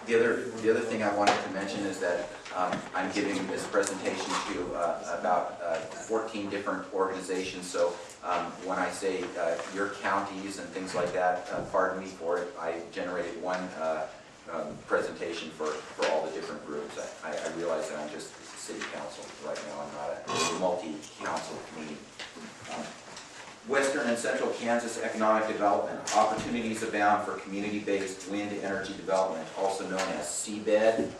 The other thing I wanted to mention is that I'm giving this presentation to about 14 different organizations. So when I say your counties and things like that, pardon me for it. I generated one presentation for all the different groups. I realize that I'm just city council right now. I'm not a multi-council meeting. Western and Central Kansas economic development. Opportunities abound for community-based wind energy development, also known as seabed.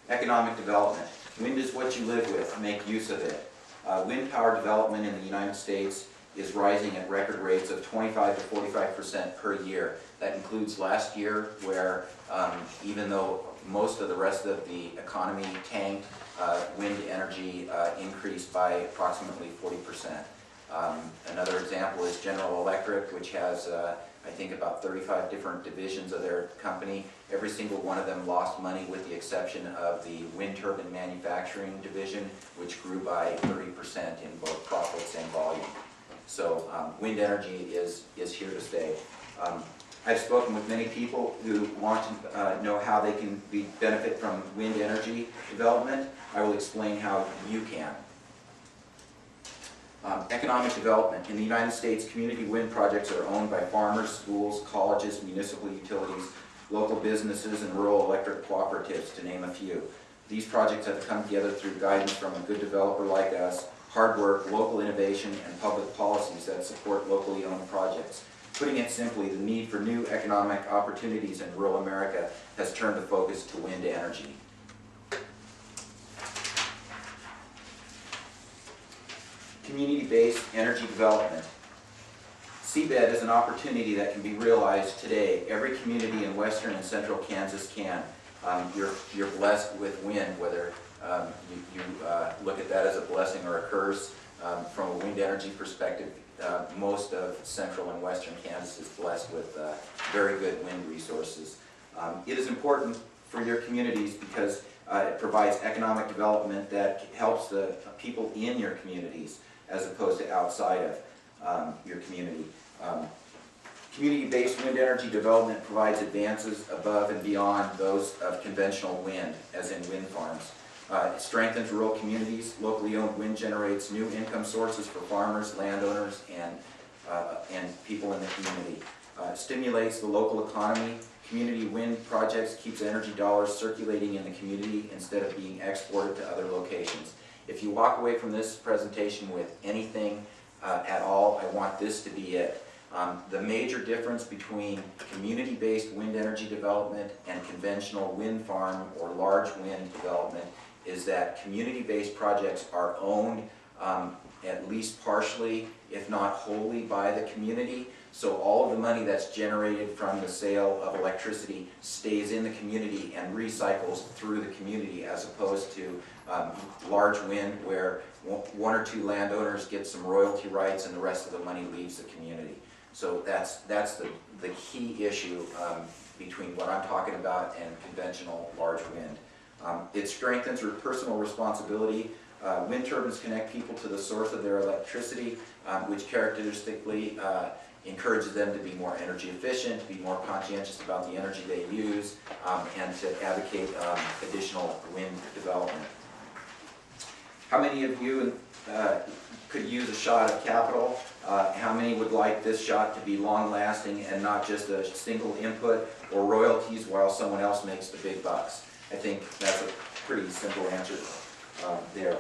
Economic development. Wind is what you live with. Make use of it. Wind power development in the United States is rising at record rates of 25 to 45% per year. That includes last year, where even though most of the rest of the economy tanked, wind energy increased by approximately 40%. Another example is General Electric, which has, I think, about 35 different divisions of their company. Every single one of them lost money with the exception of the wind turbine manufacturing division, which grew by 30% in both profits and volume. So wind energy is here to stay. I've spoken with many people who want to know how they can benefit from wind energy development. I will explain how you can. Economic development. In the United States, community wind projects are owned by farmers, schools, colleges, municipal utilities, local businesses, and rural electric cooperatives, to name a few. These projects have come together through guidance from a good developer like us, hard work, local innovation, and public policies that support locally owned projects. Putting it simply, the need for new economic opportunities in rural America has turned the focus to wind energy. Community-based energy development. Seabed is an opportunity that can be realized today. Every community in western and central Kansas can. You're blessed with wind, whether you look at that as a blessing or a curse. From a wind energy perspective, most of central and western Kansas is blessed with very good wind resources. It is important for your communities because it provides economic development that helps the people in your communities as opposed to outside of your community. Community-based wind energy development provides advances above and beyond those of conventional wind, as in wind farms. It strengthens rural communities. Locally owned wind generates new income sources for farmers, landowners, and people in the community. Stimulates the local economy. Community wind projects keeps energy dollars circulating in the community instead of being exported to other locations. If you walk away from this presentation with anything at all, I want this to be it. The major difference between community-based wind energy development and conventional wind farm or large wind development is that community-based projects are owned at least partially, if not wholly, by the community. So all of the money that's generated from the sale of electricity stays in the community and recycles through the community, as opposed to large wind where one or two landowners get some royalty rights and the rest of the money leaves the community. So that's the key issue between what I'm talking about and conventional large wind. It strengthens personal responsibility. Wind turbines connect people to the source of their electricity, which characteristically encourages them to be more energy efficient, to be more conscientious about the energy they use, and to advocate additional wind development. How many of you could use a shot of capital? How many would like this shot to be long-lasting and not just a single input or royalties while someone else makes the big bucks? I think that's a pretty simple answer there.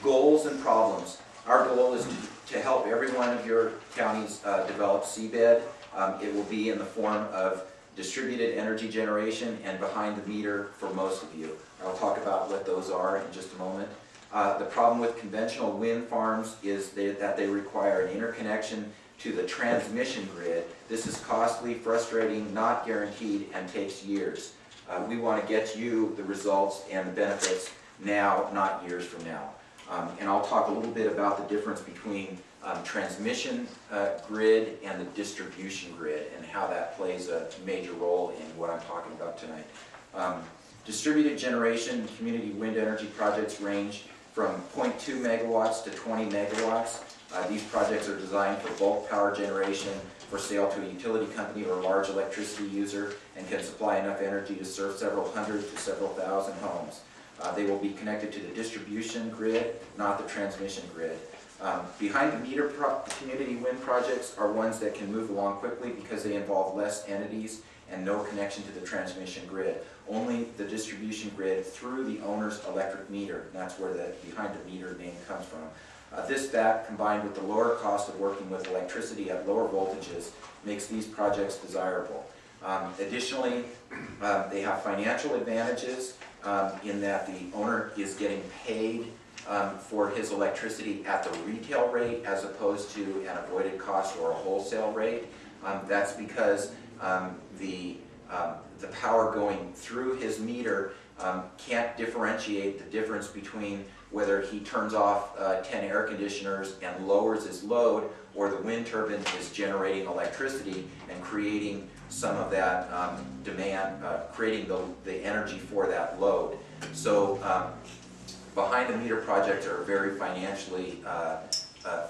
Goals and problems. Our goal is to help every one of your counties develop seabed. It will be in the form of distributed energy generation and behind the meter for most of you. I'll talk about what those are in just a moment. The problem with conventional wind farms is that they require an interconnection to the transmission grid. This is costly, frustrating, not guaranteed, and takes years. We want to get you the results and the benefits now, not years from now. And I'll talk a little bit about the difference between transmission grid and the distribution grid and how that plays a major role in what I'm talking about tonight. Distributed generation community wind energy projects range from 0.2 megawatts to 20 megawatts. These projects are designed for bulk power generation for sale to a utility company or a large electricity user and can supply enough energy to serve several hundred to several thousand homes. They will be connected to the distribution grid, not the transmission grid. Behind-the-meter community wind projects are ones that can move along quickly because they involve less entities and no connection to the transmission grid. Only the distribution grid through the owner's electric meter. That's where the behind-the-meter name comes from. This fact, combined with the lower cost of working with electricity at lower voltages, makes these projects desirable. Additionally, they have financial advantages in that the owner is getting paid for his electricity at the retail rate as opposed to an avoided cost or a wholesale rate. That's because the power going through his meter can't differentiate the difference between whether he turns off 10 air conditioners and lowers his load, or the wind turbine is generating electricity and creating some of that demand, creating the energy for that load. So behind-the-meter projects are very financially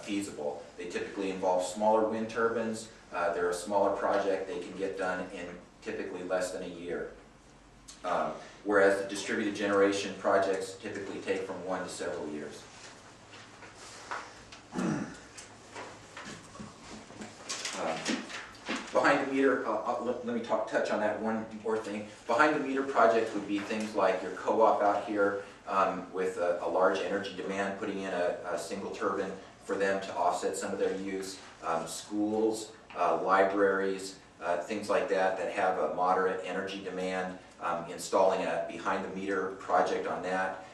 feasible. They typically involve smaller wind turbines. They're a smaller project. They can get done in typically less than a year. Whereas the distributed generation projects typically take from 1 to several years. Behind the meter, let me touch on that one more thing. Behind the meter projects would be things like your co-op out here with a large energy demand, putting in a single turbine for them to offset some of their use. Schools, libraries, things like that that have a moderate energy demand, installing a behind-the-meter project on that.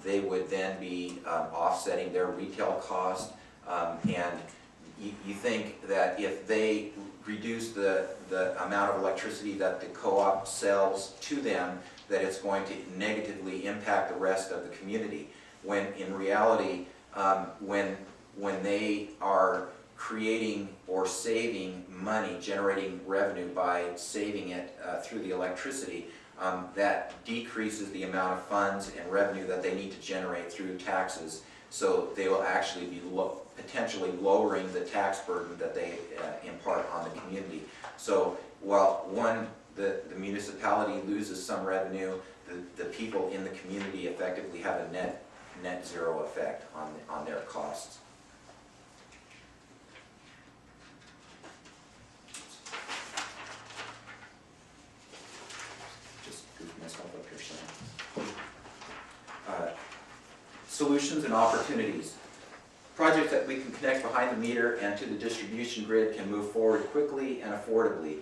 They would then be offsetting their retail cost, and you think that if they reduce the amount of electricity that the co-op sells to them, that it's going to negatively impact the rest of the community. When in reality, when they are creating or saving money, generating revenue by saving it through the electricity, that decreases the amount of funds and revenue that they need to generate through taxes. So they will actually be potentially lowering the tax burden that they impart on the community. So while the municipality loses some revenue, the people in the community effectively have a net zero effect on their costs. Solutions and opportunities. Projects that we can connect behind the meter and to the distribution grid can move forward quickly and affordably.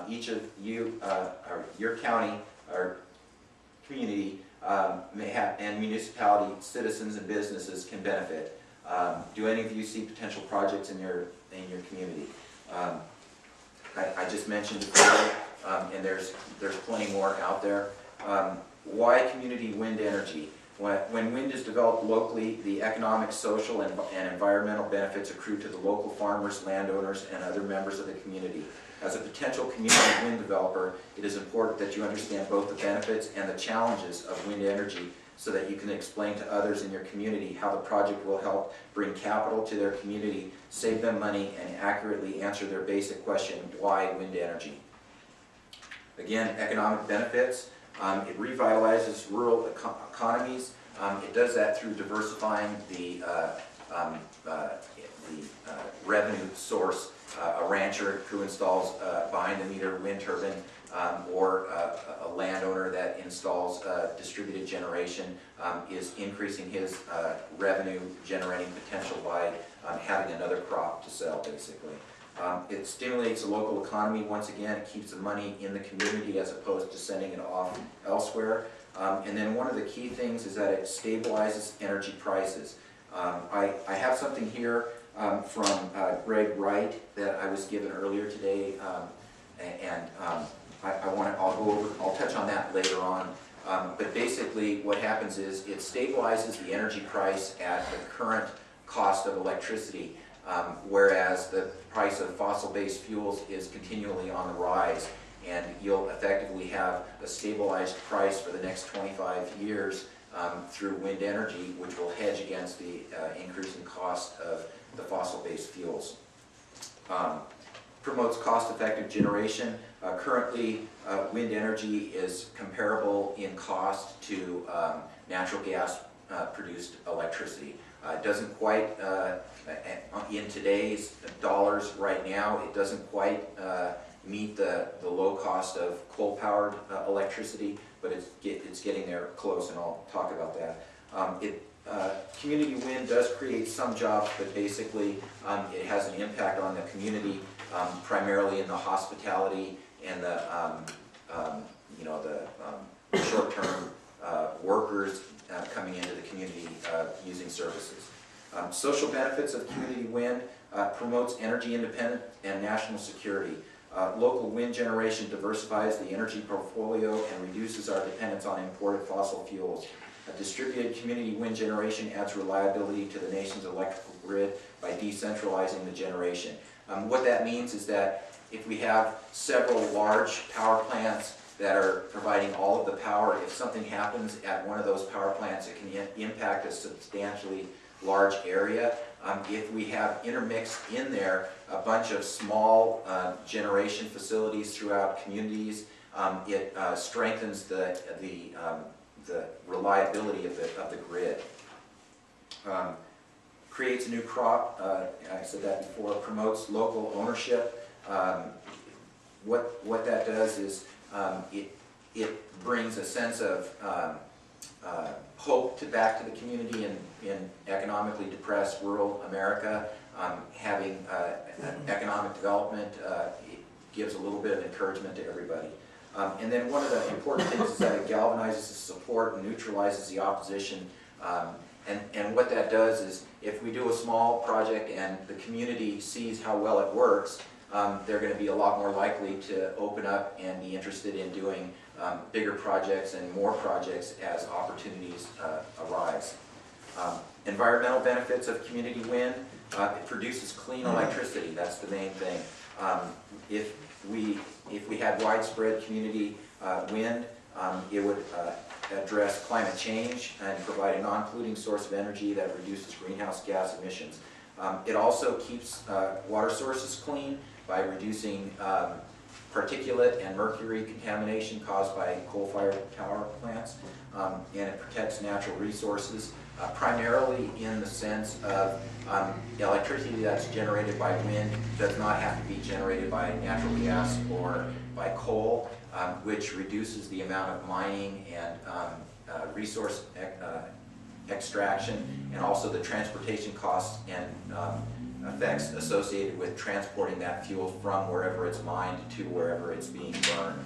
Each of you, or your county or community may have, and municipality, citizens and businesses can benefit. Do any of you see potential projects in your community? I just mentioned it before, and there's plenty more out there. Why community wind energy? When wind is developed locally, the economic, social, and environmental benefits accrue to the local farmers, landowners, and other members of the community. As a potential community wind developer, it is important that you understand both the benefits and the challenges of wind energy so that you can explain to others in your community how the project will help bring capital to their community, save them money, and accurately answer their basic question, why wind energy? Again, economic benefits. It revitalizes rural economies. It does that through diversifying the revenue source. A rancher who installs behind-the-meter wind turbine or a landowner that installs distributed generation is increasing his revenue generating potential by having another crop to sell, basically. It stimulates the local economy. Once again, it keeps the money in the community as opposed to sending it off elsewhere. And then one of the key things is that it stabilizes energy prices. I have something here from Greg Wright that I was given earlier today, and I'll touch on that later on. But basically what happens is it stabilizes the energy price at the current cost of electricity. Whereas the price of fossil-based fuels is continually on the rise, and you'll effectively have a stabilized price for the next 25 years through wind energy, which will hedge against the increasing cost of the fossil-based fuels. Promotes cost-effective generation. Currently, wind energy is comparable in cost to natural gas produced electricity. It doesn't quite, in today's dollars right now, it doesn't quite meet the low cost of coal-powered electricity, but it's getting there close, and I'll talk about that. Community wind does create some jobs, but basically it has an impact on the community, primarily in the hospitality and the short-term workers coming into the community using services. Social benefits of community wind promotes energy independence and national security. Local wind generation diversifies the energy portfolio and reduces our dependence on imported fossil fuels. Distributed community wind generation adds reliability to the nation's electrical grid by decentralizing the generation. What that means is that if we have several large power plants that are providing all of the power, if something happens at one of those power plants, it can impact a substantially large area. If we have intermixed in there a bunch of small generation facilities throughout communities, it strengthens the reliability of the grid. Creates a new crop, I said that before. Promotes local ownership. What that does is it brings a sense of hope back to the community in economically depressed rural America. Having economic development gives a little bit of encouragement to everybody. And then one of the important things is that it galvanizes the support and neutralizes the opposition. And what that does is, if we do a small project and the community sees how well it works, they're going to be a lot more likely to open up and be interested in doing bigger projects and more projects as opportunities arise. Environmental benefits of community wind. It produces clean electricity. That's the main thing. If we had widespread community wind, it would address climate change and provide a non-polluting source of energy that reduces greenhouse gas emissions. It also keeps water sources clean by reducing particulate and mercury contamination caused by coal-fired power plants, and it protects natural resources, primarily in the sense of electricity that's generated by wind does not have to be generated by natural gas or by coal, which reduces the amount of mining and resource extraction, and also the transportation costs and effects associated with transporting that fuel from wherever it's mined to wherever it's being burned.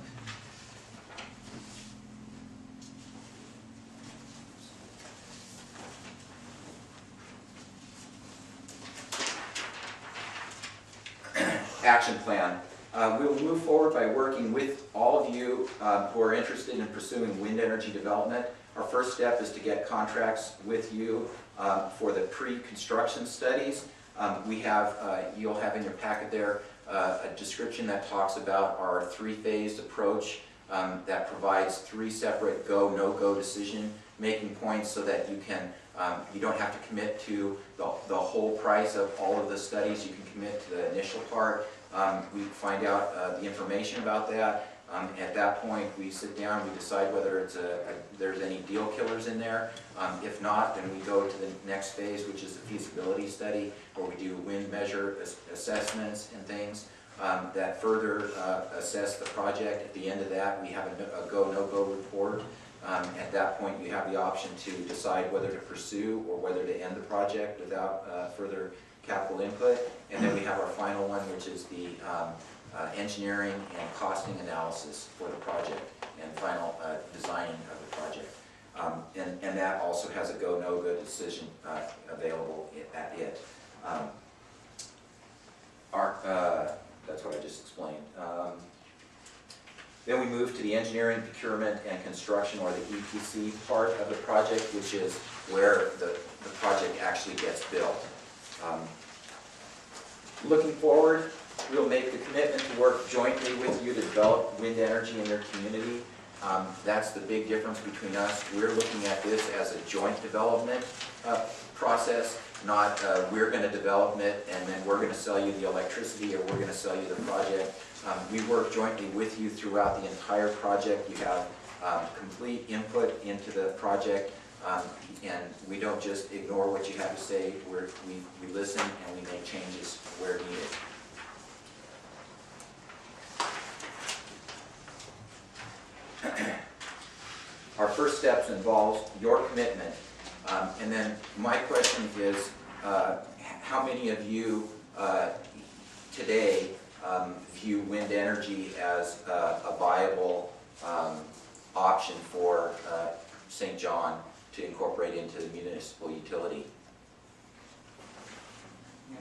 Action plan. We will move forward by working with all of you who are interested in pursuing wind energy development. Our first step is to get contracts with you for the pre-construction studies. You'll have in your packet there a description that talks about our three-phased approach that provides three separate go, no-go decision-making points so that you don't have to commit to the whole price of all of the studies. You can commit to the initial part. We find out the information about that. At that point, we sit down, we decide whether there's any deal killers in there. If not, then we go to the next phase, which is the feasibility study, where we do wind measure assessments and things that further assess the project. At the end of that, we have a go, no-go report. At that point, you have the option to decide whether to pursue or whether to end the project without further capital input. And then we have our final one, which is the engineering and costing analysis for the project and final designing of the project. And that also has a go, no-go decision available at it. That's what I just explained. Then we move to the engineering, procurement, and construction, or the EPC part of the project, which is where the project actually gets built. Looking forward, we'll make the commitment to work jointly with you to develop wind energy in your community. That's the big difference between us. We're looking at this as a joint development process, not we're going to develop it and then we're going to sell you the electricity or we're going to sell you the project. We work jointly with you throughout the entire project. You have complete input into the project, and we don't just ignore what you have to say. We listen and we make changes where needed. Our first steps involves your commitment, and then my question is, how many of you today view wind energy as a viable option for St. John to incorporate into the municipal utility?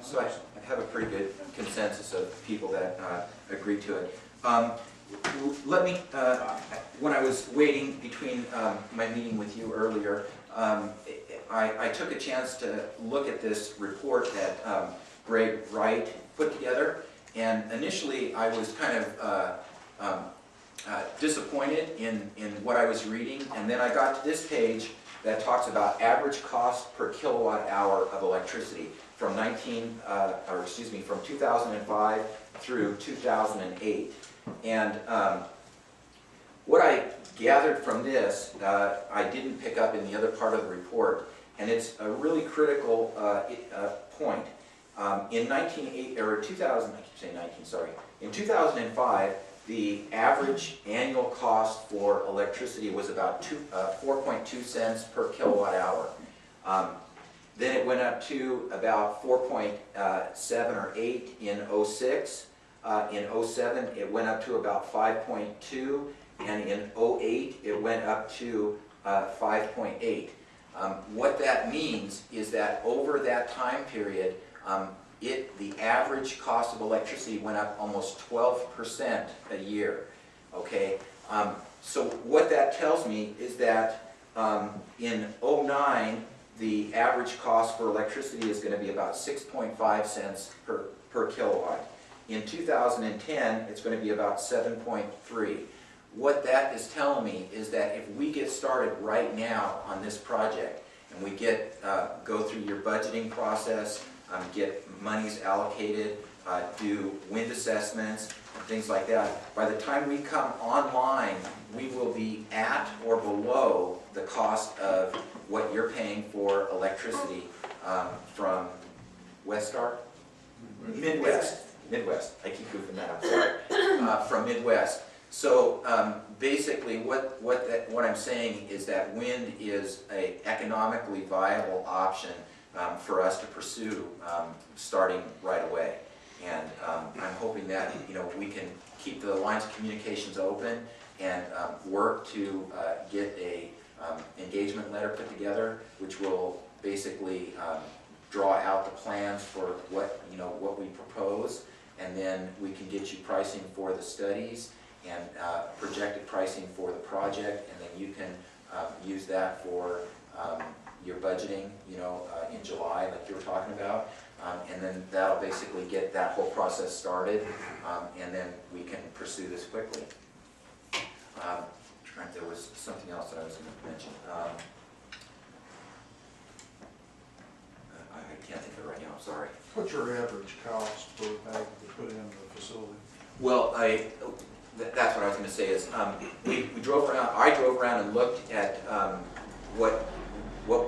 So I have a pretty good consensus of people that agree to it. Let me, when I was waiting between my meeting with you earlier, I took a chance to look at this report that Greg Wright put together, and initially I was kind of disappointed in what I was reading, and then I got to this page that talks about average cost per kilowatt hour of electricity from from 2005 through 2008. And what I gathered from this, I didn't pick up in the other part of the report, and it's a really critical point. In 2005, the average annual cost for electricity was about 4.2 cents per kilowatt hour. Then it went up to about 4.7 or 8 in 06. In 07, it went up to about 5.2, and in 08, it went up to 5.8. What that means is that over that time period, the average cost of electricity went up almost 12% a year. Okay, so what that tells me is that in 09, the average cost for electricity is going to be about 6.5 cents per kilowatt. In 2010, it's going to be about 7.3. What that is telling me is that if we get started right now on this project and we go through your budgeting process, get monies allocated, do wind assessments, and things like that, by the time we come online, we will be at or below the cost of what you're paying for electricity from Westar? Midwest. I keep goofing that up, sorry. From Midwest. So basically what I'm saying is that wind is an economically viable option for us to pursue starting right away. And I'm hoping that we can keep the lines of communications open and work to get a engagement letter put together, which will basically draw out the plans for what we propose, and then we can get you pricing for the studies and projected pricing for the project, and then you can use that for your budgeting, in July, like you were talking about, and then that'll basically get that whole process started, and then we can pursue this quickly. There was something else that I was going to mention. I can't think of it right now, I'm sorry. What's your average cost per bag to put in the facility? Well, that's what I was going to say is we drove around. I drove around and looked at what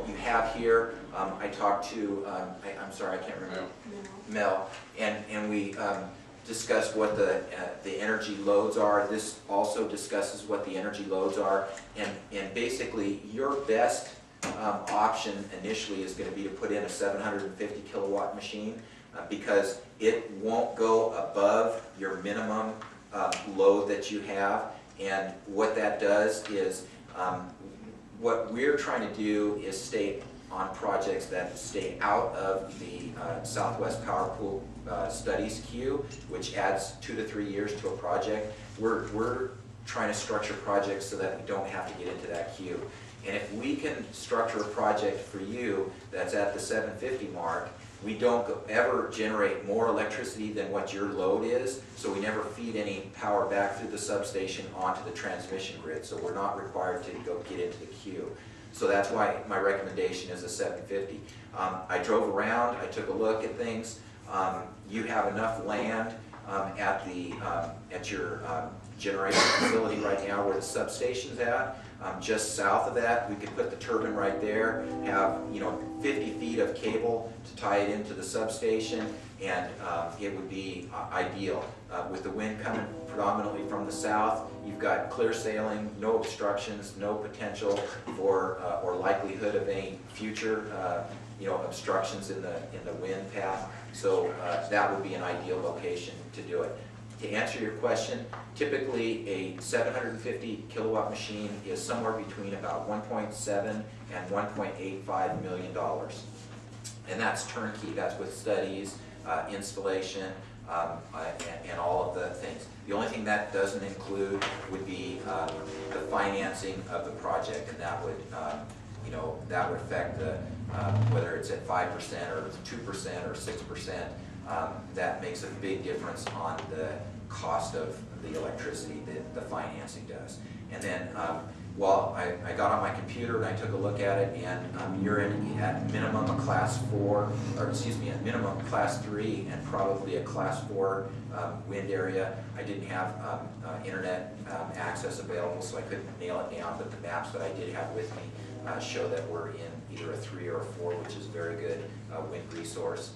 you have here. I talked to I'm sorry, I can't remember. Mel, and we discussed what the energy loads are. This also discusses what the energy loads are, and basically your best option initially is going to be to put in a 750 kilowatt machine because it won't go above your minimum load that you have. And what that does is what we're trying to do is stay on projects that stay out of the Southwest Power Pool studies queue, which adds 2 to 3 years to a project. We're trying to structure projects so that we don't have to get into that queue. And if we can structure a project for you that's at the 750 mark, we don't ever generate more electricity than what your load is, so we never feed any power back through the substation onto the transmission grid, so we're not required to go get into the queue. So that's why my recommendation is a 750. I drove around, I took a look at things. You have enough land at your generation facility right now where the substation's at. Just south of that, we could put the turbine right there, have 50 feet of cable to tie it into the substation, and it would be ideal. With the wind coming predominantly from the south, you've got clear sailing, no obstructions, no potential for or likelihood of any future obstructions in the wind path. So that would be an ideal location to do it. To answer your question, typically a 750 kilowatt machine is somewhere between about 1.7 and 1.85 million dollars. And that's turnkey, that's with studies, installation, and all of the things. The only thing that doesn't include would be the financing of the project, and that would that would affect the whether it's at 5% or 2% or 6%. That makes a big difference on the cost of the electricity that the financing does. And then well, I got on my computer and I took a look at it, and you're at minimum a class 4, or excuse me, at minimum class 3 and probably a class 4 wind area. I didn't have internet access available, so I couldn't nail it down, but the maps that I did have with me show that we're in either a 3 or a 4, which is a very good wind resource.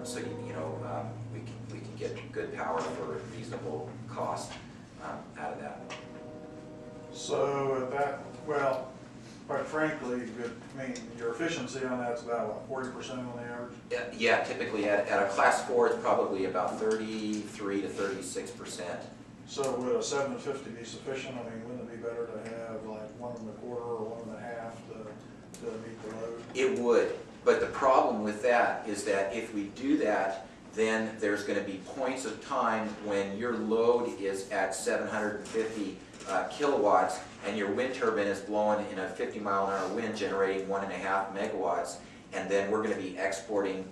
So we can get good power for a reasonable cost out of that. So at that, well, quite frankly, your efficiency on that's about what, 40% on the average? Yeah, typically at a class 4, it's probably about 33 to 36%. So would a 750 be sufficient? I mean, wouldn't it be better to have like 1.25 or 1.5 to meet the load? It would, but the problem with that is that if we do that, then there's going to be points of time when your load is at 750 kilowatts and your wind turbine is blowing in a 50-mile-an-hour wind generating 1.5 megawatts, and then we're going to be exporting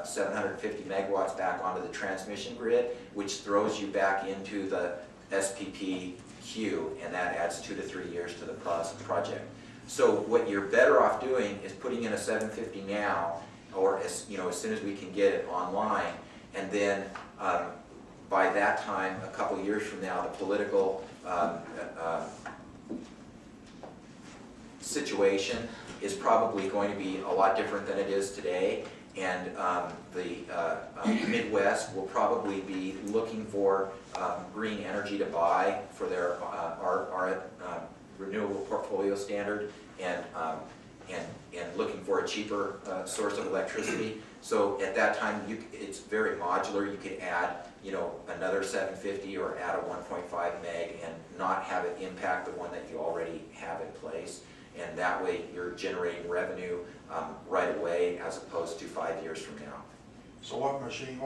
750 megawatts back onto the transmission grid, which throws you back into the SPP queue, and that adds 2 to 3 years to the project. So what you're better off doing is putting in a 750 now, or as soon as we can get it online, and then by that time, a couple years from now, the political situation is probably going to be a lot different than it is today, and the Midwest will probably be looking for green energy to buy for their our renewable portfolio standard, and looking for a cheaper source of electricity. So at that time, it's very modular. You could add another 750 or add a 1.5 meg and not have it impact the one that you already have in place. And that way you're generating revenue right away as opposed to 5 years from now. So what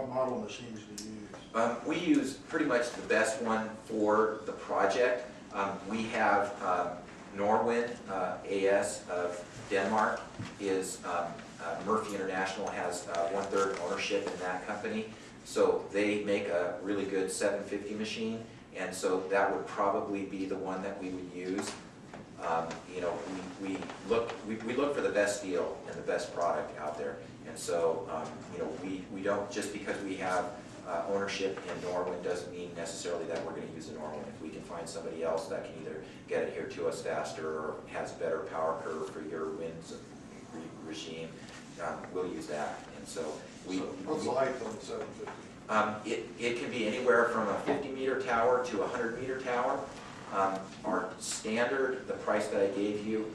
model machines do you use? We use pretty much the best one for the project. We have Norwind AS of Denmark. Murphy International has 1/3 ownership in that company. So they make a really good 750 machine, and so that would probably be the one that we would use. We look for the best deal and the best product out there, and so we don't, just because we have ownership in Norwind doesn't mean necessarily that we're going to use a Norwind. If we can find somebody else that can either get it here to us faster or has a better power curve for your wind regime, we'll use that. And so what's the height on the 750? It can be anywhere from a 50-meter tower to a 100-meter tower. Our standard, the price that I gave you,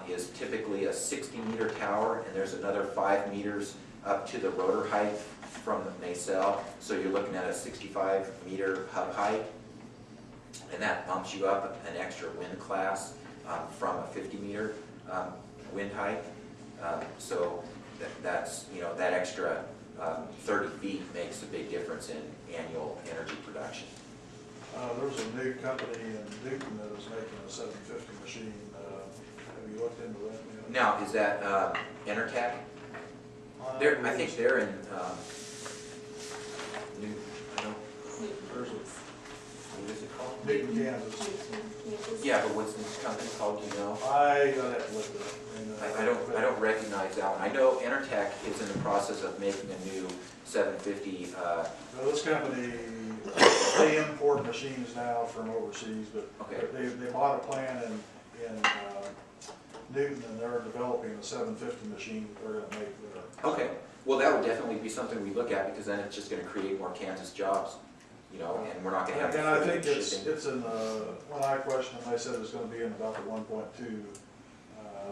is typically a 60-meter tower, and there's another 5 meters up to the rotor height from the nacelle. So you're looking at a 65-meter hub height, and that bumps you up an extra wind class from a 50-meter wind height. So that's that extra 30 feet makes a big difference in annual energy production. There's a new company in Newton that is making a 750 machine. Have you looked into that yet? Now, is that Enertech? I think they're in New. I don't. There's a What is it called? Newton, Kansas. Yeah, but what's this company called, do you know? I have to look it up. I don't recognize that one. I know Intertech is in the process of making a new 750. Well, this company, they import machines now from overseas, but Okay. they bought a plant in Newton, and they're developing a 750 machine that they're gonna make there. Okay, well, that would definitely be something we look at, because then it's just gonna create more Kansas jobs, you know, and we're not gonna have. And I think shipping. it's in the, when I questioned them, they said it's gonna be in about the 1.2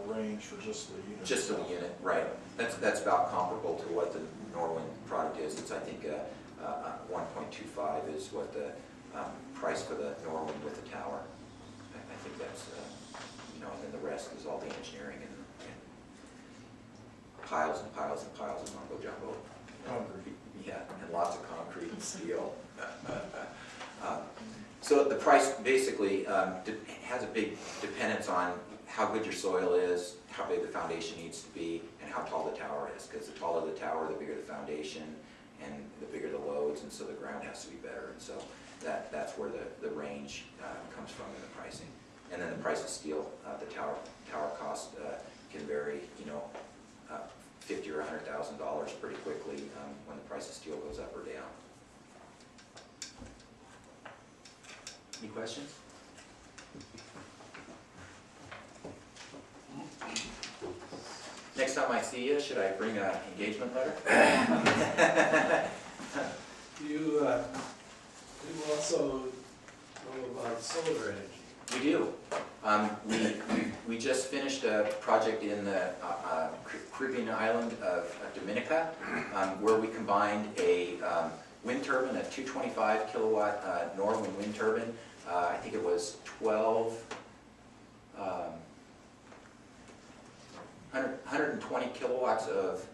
range for just the unit. Just for the unit, right. That's about comparable to what the Norwin product is. It's, I think, 1.25 is what the price for the Norwin with the tower. I think that's, you know, and then the rest is all the engineering and piles and piles and piles of mumbo jumbo. Concrete. Yeah, and lots of concrete and steel. So the price basically has a big dependence on how good your soil is, how big the foundation needs to be, and how tall the tower is. Because the taller the tower, the bigger the foundation, and the bigger the loads, and so the ground has to be better. And so that's where the range comes from in the pricing. And then the price of steel, the tower cost can vary, you know, $50,000 or $100,000 pretty quickly when the price of steel goes up or down. Any questions? Next time I see you, should I bring an engagement letter? You also know about solar energy. We do. We just finished a project in the Caribbean island of Dominica, where we combined a wind turbine, a 225 kilowatt Norwin wind turbine. I think it was 120 kilowatts of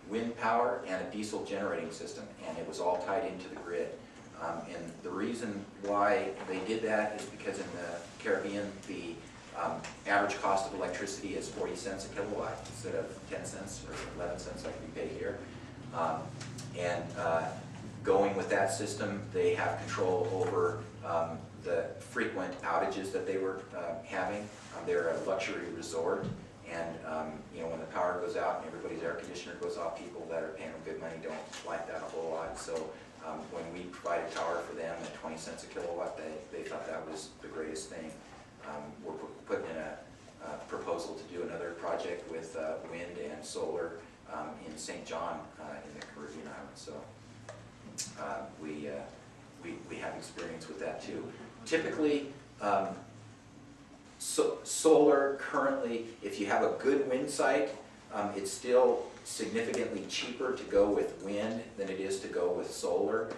wind power and a diesel generating system, and it was all tied into the grid. And the reason why they did that is because in the Caribbean, the average cost of electricity is 40 cents a kilowatt instead of 10 cents or 11 cents like we pay here. Going with that system, they have control over the frequent outages that they were having. They're a luxury resort, and you know, when the power goes out and everybody's air conditioner goes off, people that are paying them good money don't like that a whole lot. So when we provided power for them at 20 cents a kilowatt, they thought that was the greatest thing. We're putting in a proposal to do another project with wind and solar in St. John in the Caribbean islands. So we have experience with that too. Typically, solar currently, if you have a good wind site, it's still significantly cheaper to go with wind than it is to go with solar.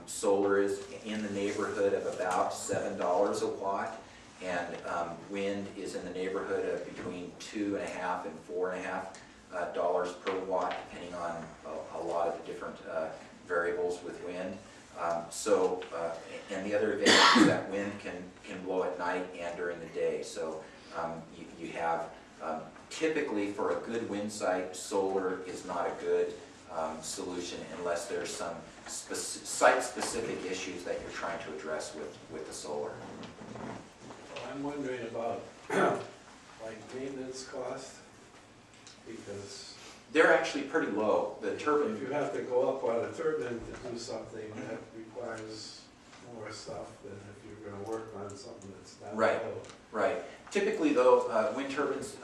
Solar is in the neighborhood of about $7 a watt, and wind is in the neighborhood of between $2.50 and $4.50 per watt, depending on a lot of the different variables with wind. And the other advantage is that wind can blow at night and during the day. So you have, typically for a good wind site, solar is not a good solution unless there's some site-specific issues that you're trying to address with the solar. Well, I'm wondering about like maintenance cost, because They're actually pretty low. The turbine. if you have to go up on a turbine to do something, that requires more stuff than if you're going to work on something that's down Right. low. Right. Typically, though, wind turbines,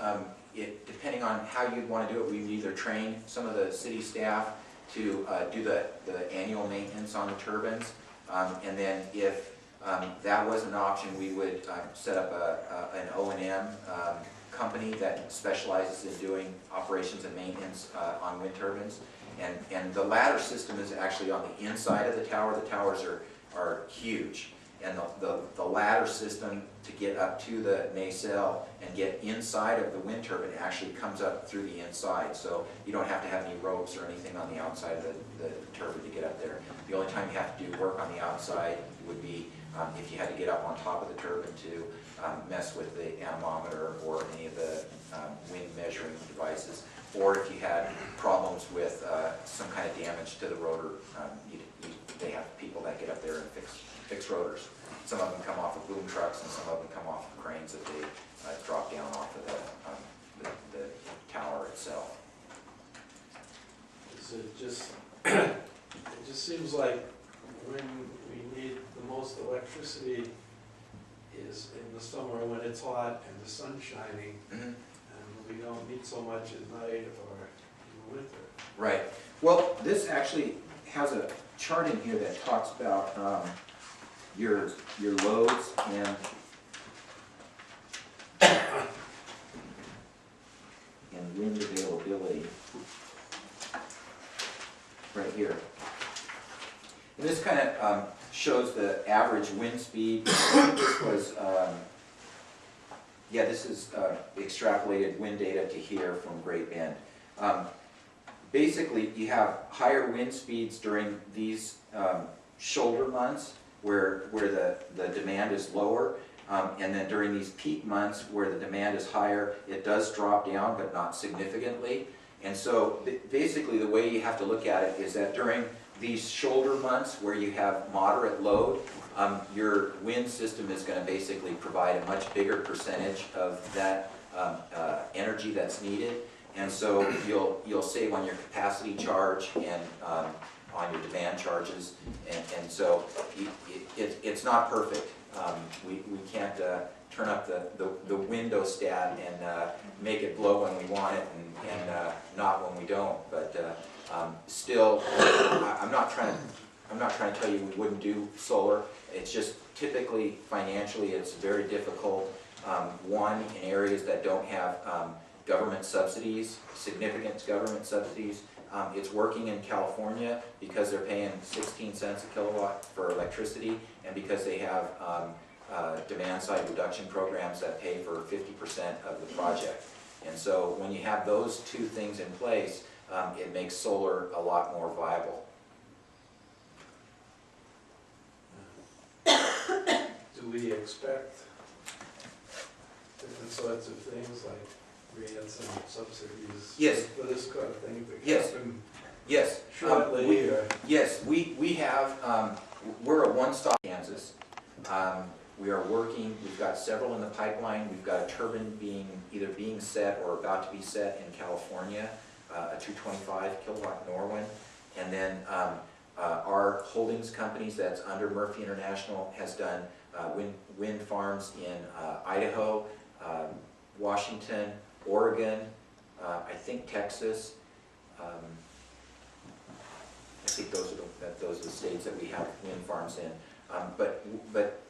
depending on how you'd want to do it, we would either train some of the city staff to do the annual maintenance on the turbines, and then if that was an option, we would set up an O&M company that specializes in doing operations and maintenance on wind turbines. And the ladder system is actually on the inside of the tower. The towers are huge. And the ladder system to get up to the nacelle and get inside of the wind turbine actually comes up through the inside. So you don't have to have any ropes or anything on the outside of the turbine to get up there. The only time you have to do work on the outside would be if you had to get up on top of the turbine to mess with the anemometer or any of the wind measuring devices, or if you had problems with some kind of damage to the rotor, they have people that get up there and fix rotors. Some of them come off of boom trucks and some of them come off of cranes that they drop down off of the tower itself. So it just, it just seems like when we need the most electricity is in the summer when it's hot and the sun's shining, and we don't need so much at night or in the winter. Right. Well, this actually has a chart in here that talks about your loads and wind availability. Right here. And this kind of shows the average wind speed. This was, yeah, this is extrapolated wind data to here from Great Bend. Basically, you have higher wind speeds during these shoulder months where the demand is lower, and then during these peak months where the demand is higher, it does drop down, but not significantly. And so basically the way you have to look at it is that during these shoulder months where you have moderate load, your wind system is going to basically provide a much bigger percentage of that energy that's needed. And so you'll save on your capacity charge and on your demand charges. And so it's not perfect. We can't turn up the window stat and make it blow when we want it and not when we don't. But still, I'm not trying to tell you we wouldn't do solar. It's just typically financially it's very difficult. One, in areas that don't have government subsidies, significant government subsidies. It's working in California because they're paying 16 cents a kilowatt for electricity, and because they have demand side reduction programs that pay for 50% of the project. And so when you have those two things in place, it makes solar a lot more viable. Do we expect different sorts of things like grants and subsidies? Yes. For this kind of thing to Yes. happen Yes. shortly? Yes, we have, we're a one-stop Kansas. We are working, we've got several in the pipeline. We've got a turbine either being set or about to be set in California, a 225 kilowatt Norwind. And then our holdings companies that's under Murphy International has done wind farms in Idaho, Washington, Oregon, I think Texas. I think those are the states that we have wind farms in. But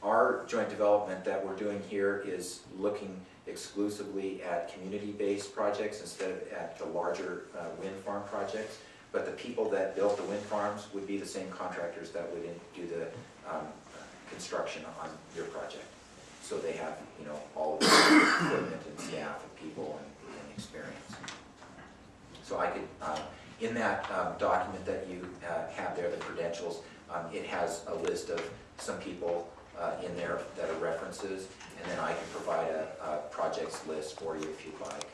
our joint development that we're doing here is looking exclusively at community-based projects instead of at the larger wind farm projects. But the people that built the wind farms would be the same contractors that would do the construction on your project. So they have, you know, all of the equipment and staff and people and experience. So I could, in that document that you have there, the credentials, it has a list of some people in there that are references, and then I can provide a projects list for you if you'd like,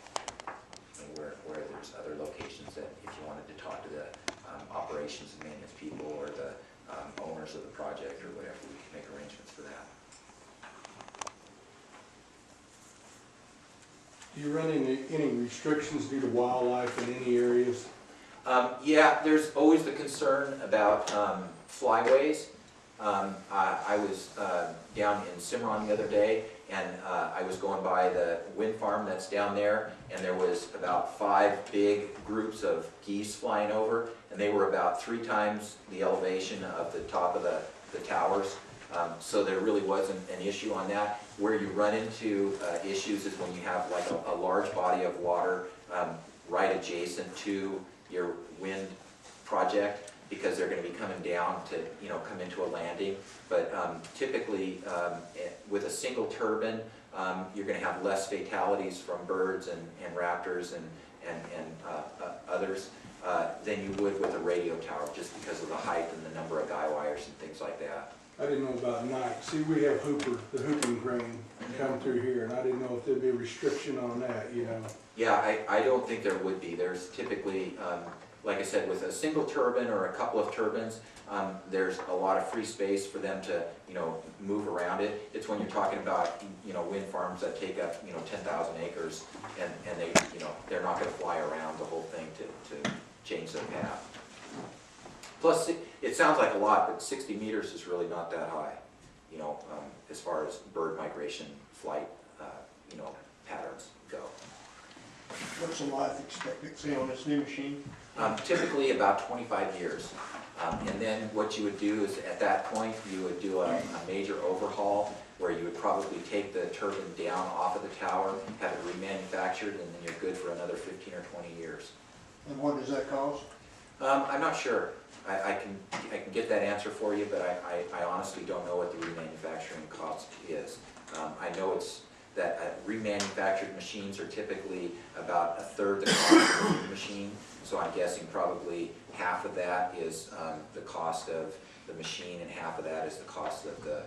and where there's other locations that if you wanted to talk to the operations and maintenance people or the owners of the project or whatever, we can make arrangements for that. Do you run into any restrictions due to wildlife in any areas? Yeah, there's always the concern about flyways. I was down in Cimarron the other day, and I was going by the wind farm that's down there, and there was about 5 big groups of geese flying over, and they were about 3 times the elevation of the top of the towers. So there really wasn't an issue on that. Where you run into issues is when you have like a large body of water right adjacent to your wind project, because they're going to be coming down to, you know, come into a landing. But typically with a single turbine, you're going to have less fatalities from birds and raptors and others than you would with a radio tower, just because of the height and the number of guy wires and things like that. I didn't know about night. See, we have the hooping crane come through here, and I didn't know if there'd be a restriction on that, you know. Yeah, I don't think there would be. There's typically, like I said, with a single turbine or a couple of turbines, there's a lot of free space for them to, move around it. It's when you're talking about, wind farms that take up, 10,000 acres, and they, they're not going to fly around the whole thing to change their path. Plus, it sounds like a lot, but 60 meters is really not that high, as far as bird migration flight, patterns go. What's the life expectancy on this new machine? Typically about 25 years. And then what you would do is, at that point, you would do a major overhaul where you would probably take the turbine down off of the tower, have it remanufactured, and then you're good for another 15 or 20 years. And what does that cost? I'm not sure. I can get that answer for you, but I honestly don't know what the remanufacturing cost is. I know it's that remanufactured machines are typically about a third the cost of a new machine. So I'm guessing probably half of that is the cost of the machine, and half of that is the cost of the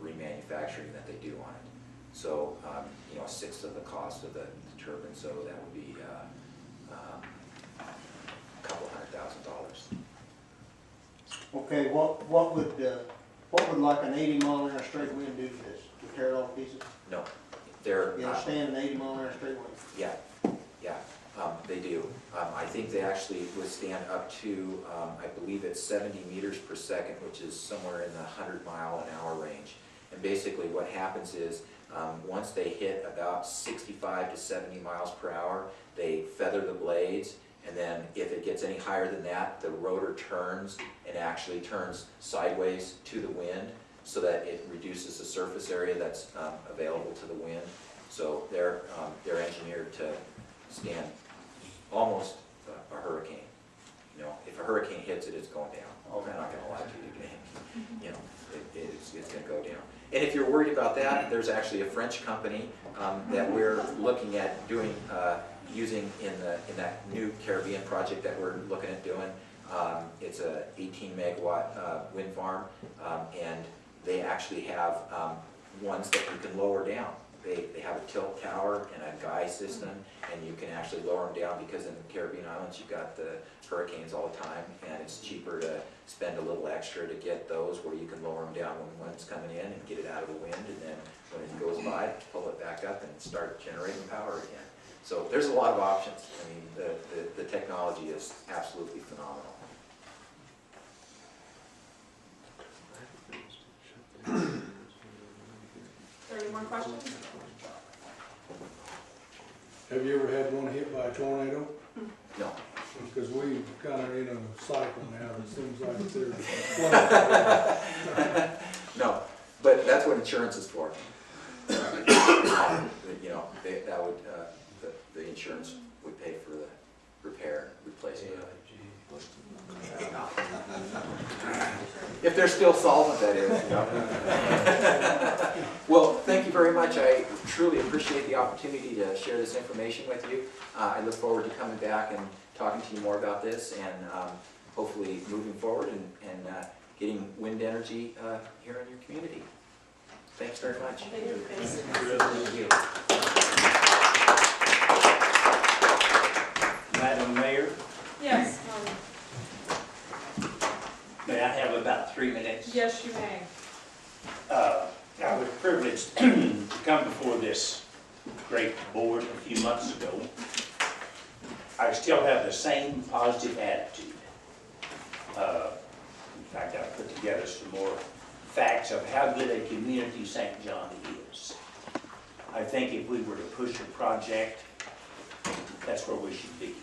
remanufacturing that they do on it. So a sixth of the cost of the turbine. So that would be a couple $100,000. Okay, what would like an 80 mile an hour straight wind do to this? To tear it all to pieces? No, they're You understand an 80 mile an hour straight wind? yeah. They do. I think they actually withstand up to, I believe it's 70 meters per second, which is somewhere in the 100 mile an hour range. And basically what happens is, once they hit about 65 to 70 miles per hour, they feather the blades, and then if it gets any higher than that, the rotor turns and actually turns sideways to the wind, so that it reduces the surface area that's available to the wind. So they're engineered to stand almost a hurricane. If a hurricane hits it, it's going down. I'm not going to lie to you. It's going to go down. And if you're worried about that, there's actually a French company that we're looking at doing, using in that new Caribbean project that we're looking at doing. It's a 18 megawatt wind farm, and they actually have ones that you can lower down. They have a tilt tower and a guy system, and you can actually lower them down, because in the Caribbean islands you've got the hurricanes all the time, and it's cheaper to spend a little extra to get those where you can lower them down when one's coming in and get it out of the wind, and then when it goes by, pull it back up and start generating power again. So there's a lot of options. I mean, the technology is absolutely phenomenal. Are there any more questions? Have you ever had one hit by a tornado? No. Because we kind of in a cycle now, it seems like there's No, but that's what insurance is for. The insurance would pay for the repair, replacement. If they're still solvent, that is. Well, thank you very much. I truly appreciate the opportunity to share this information with you. I look forward to coming back and talking to you more about this, and hopefully moving forward and getting wind energy here in your community. Thanks very much. Thank you, Chris. Thank you. Madam Mayor, Yes, may I have about 3 minutes? yes, you may. I was privileged to come before this great board a few months ago. I still have the same positive attitude. In fact, I put together some more facts of how good a community St. John is. I think if we were to push a project, that's where we should be.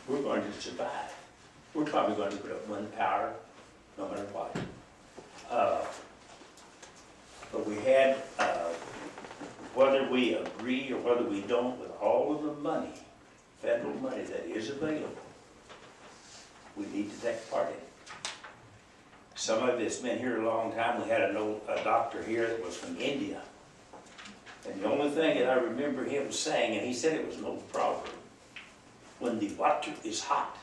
We're going to survive. We're probably going to put up wind power, no matter what. But we had, whether we agree or whether we don't, with all of the money, federal money that is available, we need to take part in it. Some of it's been here a long time. We had a doctor here that was from India. And the only thing that I remember him saying, and he said it was an old proverb, when the water is hot,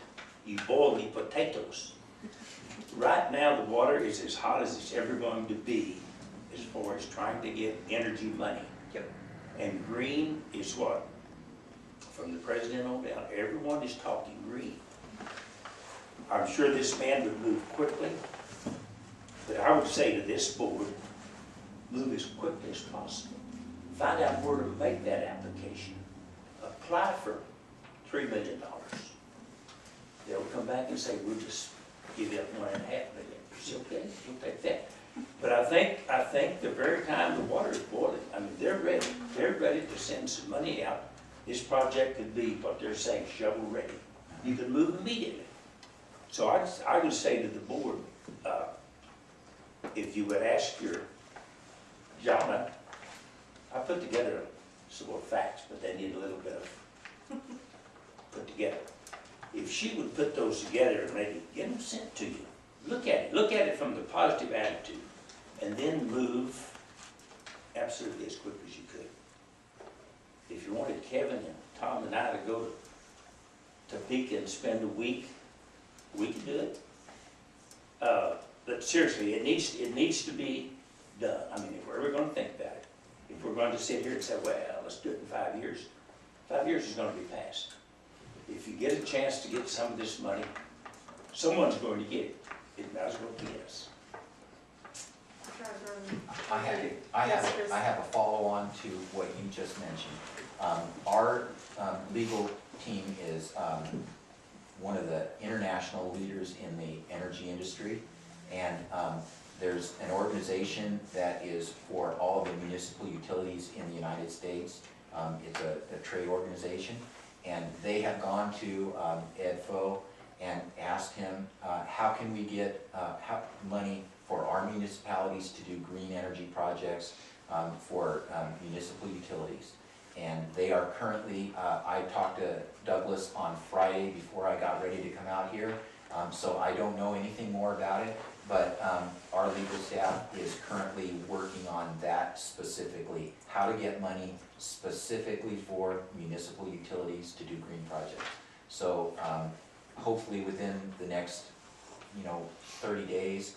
you boil the potatoes. Right now, the water is as hot as it's ever going to be as far as trying to get energy money. Yep. And green is what? From the president on down, everyone is talking green. I'm sure this man would move quickly, but I would say to this board, move as quickly as possible. Find out where to make that application. Apply for $3 million. They'll come back and say, we'll just give you $1.5 million. It's okay, we'll take that. But I think the very time the water is boiling, I mean, they're ready to send some money out. This project could be what they're saying, shovel ready. You can move immediately. So I would say to the board, if you would ask your gentleman, I put together some more facts, but they need a little bit of put together. If she would put those together and maybe get them sent to you, look at it from the positive attitude, and then move absolutely as quick as you could. If you wanted Kevin and Tom and I to go to Topeka and spend a week, we can do it. But seriously, it needs to be done. I mean, if we're ever going to think about it, if we're going to sit here and say, well, let's do it in 5 years, 5 years is going to be past. If you get a chance to get some of this money, someone's going to get it. It might as well be us. I have a follow-on to what you just mentioned. Our legal team is one of the international leaders in the energy industry, and there's an organization that is for all the municipal utilities in the United States. It's a trade organization, and they have gone to EDFO and asked him, how can we get money for our municipalities to do green energy projects for municipal utilities. And they are currently, I talked to Douglas on Friday before I got ready to come out here, so I don't know anything more about it, but our legal staff is currently working on that specifically, how to get money specifically for municipal utilities to do green projects. So hopefully within the next 30 days,